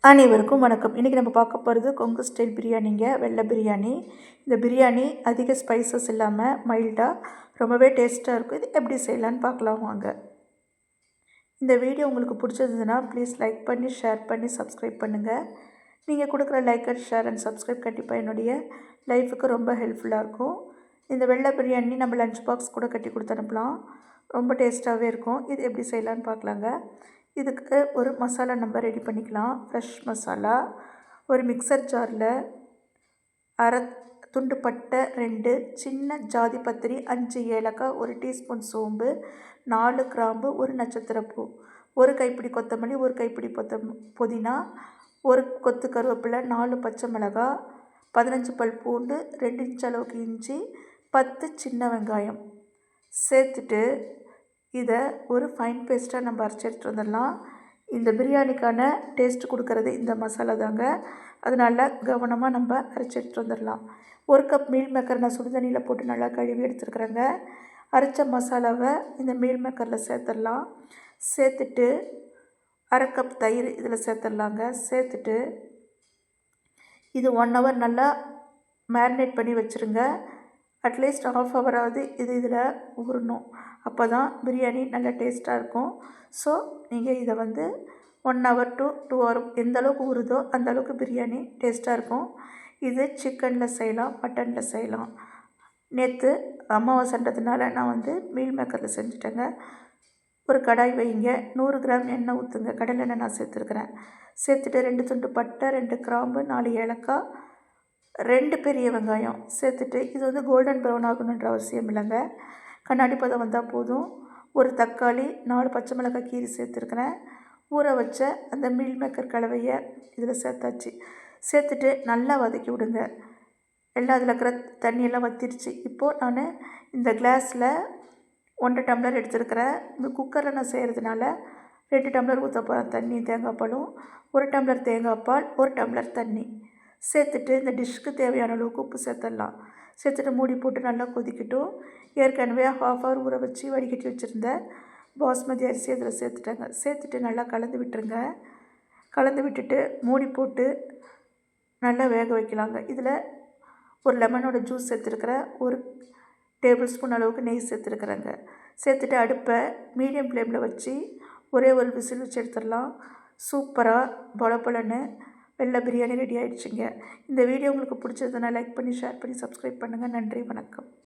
அனைவருக்கும் வணக்கம். இன்றைக்கி நம்ம பார்க்க போகிறது கொங்கு ஸ்டைல் பிரியாணிங்க, வெள்ளை பிரியாணி. இந்த பிரியாணி அதிக ஸ்பைசஸ் இல்லாமல் மைல்டாக ரொம்பவே டேஸ்ட்டாக இருக்கும். இது எப்படி செய்யலான்னு பார்க்கலாம் வாங்க. இந்த வீடியோ உங்களுக்கு பிடிச்சிருந்ததுன்னா ப்ளீஸ் லைக் பண்ணி, ஷேர் பண்ணி, சப்ஸ்கிரைப் பண்ணுங்கள். நீங்கள் கொடுக்குற like and share and subscribe கண்டிப்பாக என்னுடைய லைஃபுக்கு ரொம்ப ஹெல்ப்ஃபுல்லாக இருக்கும். இந்த வெள்ளை பிரியாணி நம்ம லஞ்ச் பாக்ஸ் கூட கட்டி கொடுத்து அனுப்பலாம். ரொம்ப டேஸ்ட்டாகவே இருக்கும். இது எப்படி செய்யலான்னு பார்க்கலாங்க. இதுக்கு ஒரு மசாலா நம்ம ரெடி பண்ணிக்கலாம். ஃப்ரெஷ் மசாலா ஒரு மிக்சர் ஜாரில் அரை துண்டு பட்டை, 2 சின்ன ஜாதி பத்திரி, 5 ஏலக்காய், 1 டீஸ்பூன் சோம்பு, 4 கிராம்பு, 1 நட்சத்திரப்பூ, 1 கைப்பிடி கொத்தமல்லி, 1 கைப்பிடி புதினா, 1 கொத்து கருவேப்பிலை, 4 பச்சை மிளகாய், 15 பல் பூண்டு, 2 இன்ச் அளவுக்கு இஞ்சி, 10 சின்ன வெங்காயம் சேர்த்துட்டு இதை ஒரு ஃபைன் பேஸ்ட்டாக நம்ம அரைச்சி எடுத்துகிட்டு வந்துடலாம். இந்த பிரியாணிக்கான டேஸ்ட் கொடுக்கறது இந்த மசாலா தாங்க. அதனால் கவனமாக நம்ம அரைச்சி எடுத்துகிட்டு வந்துடலாம். 1 கப் மீல் மேக்கர் நான் சுடுதண்ணியில் போட்டு நல்லா கழுவி எடுத்துருக்குறேங்க. அரைச்ச மசாலாவை இந்த மீல் மேக்கரில் சேர்த்துடலாம். சேர்த்துட்டு அரை கப் தயிர் இதில் சேர்த்துடலாங்க. சேர்த்துட்டு இது 1 ஹவர் நல்லா மேரினேட் பண்ணி வச்சுருங்க. அட்லீஸ்ட் ½ ஹவராவது இதில் ஊறணும். அப்போ தான் பிரியாணி நல்லா டேஸ்ட்டாக இருக்கும். ஸோ நீங்கள் இதை 1 ஹவர் டு 2 ஹவர் எந்த அளவுக்கு ஊறுதோ அந்த அளவுக்கு பிரியாணி டேஸ்ட்டாக இருக்கும். இது சிக்கனில் செய்யலாம், மட்டனில் செய்யலாம். நேற்று அமாவாசைன்றதுனால நான் மீல் மேக்கரில் செஞ்சுட்டேங்க. ஒரு கடாய் வைங்க. 100 கிராம் எண்ணெய் ஊற்றுங்க. கடலெண்ணெய் நான் சேர்த்துருக்குறேன். சேர்த்துட்டு 2 துண்டு பட்டை, 2 கிராம்பு, 4 ஏலக்காய், 2 பெரிய வெங்காயம் சேர்த்துட்டு இது கோல்டன் ப்ரௌன் ஆகணுன்ற அவசியம் இல்லைங்க. கண்ணாடி பதம் வந்தால் போதும். ஒரு தக்காளி, 4 பச்சை மிளகாய் கீரி சேர்த்துருக்குறேன். ஊற வச்ச அந்த மீல் மேக்கர் கலவையை இதில் சேர்த்தாச்சு. சேர்த்துட்டு நல்லா வதக்கி விடுங்க. எல்லாம் அதில் இருக்கிற தண்ணியெல்லாம் வற்றிருச்சு. இப்போது நான் இந்த கிளாஸில் 1 டம்ளர் எடுத்துருக்கிறேன். இந்த குக்கரில் நான் செய்கிறதுனால 2 டம்ளர் ஊற்ற போகிறேன். தண்ணி, தேங்காய் பாலும், 1 டம்ளர் தேங்காய் பால், 1 டம்ளர் தண்ணி சேர்த்துட்டு இந்த டிஷ்ஷுக்கு தேவையான அளவுக்கு உப்பு சேர்த்துடலாம். சேர்த்துட்டு மூடி போட்டு நல்லா கொதிக்கட்டும். ஏற்கனவே ½ ஹவர் ஊற வச்சு வடிகட்டி வச்சுருந்த பாஸ்மதி அரிசி அதில் சேர்த்துட்டேங்க. சேர்த்துட்டு நல்லா கலந்து விட்டுருங்க. கலந்து விட்டுட்டு மூடி போட்டு நல்லா வேக வைக்கலாங்க. இதில் ஒரு லெமனோட ஜூஸ் சேர்த்துருக்குறேன். 1 டேபிள் ஸ்பூன் அளவுக்கு நெய் சேர்த்துருக்குறேங்க. சேர்த்துட்டு அடுப்பை மீடியம் ஃப்ளேமில் வச்சு ஒரே ஒரு விசில் வச்சு எடுத்துடலாம். சூப்பராக பொலன்னு வெள்ளை பிரியாணி ரெடி ஆகிடுச்சுங்க. இந்த வீடியோ உங்களுக்கு பிடிச்சதுன்னா லைக் பண்ணி, ஷேர் பண்ணி, சப்ஸ்கிரைப் பண்ணுங்கள். நன்றி, வணக்கம்.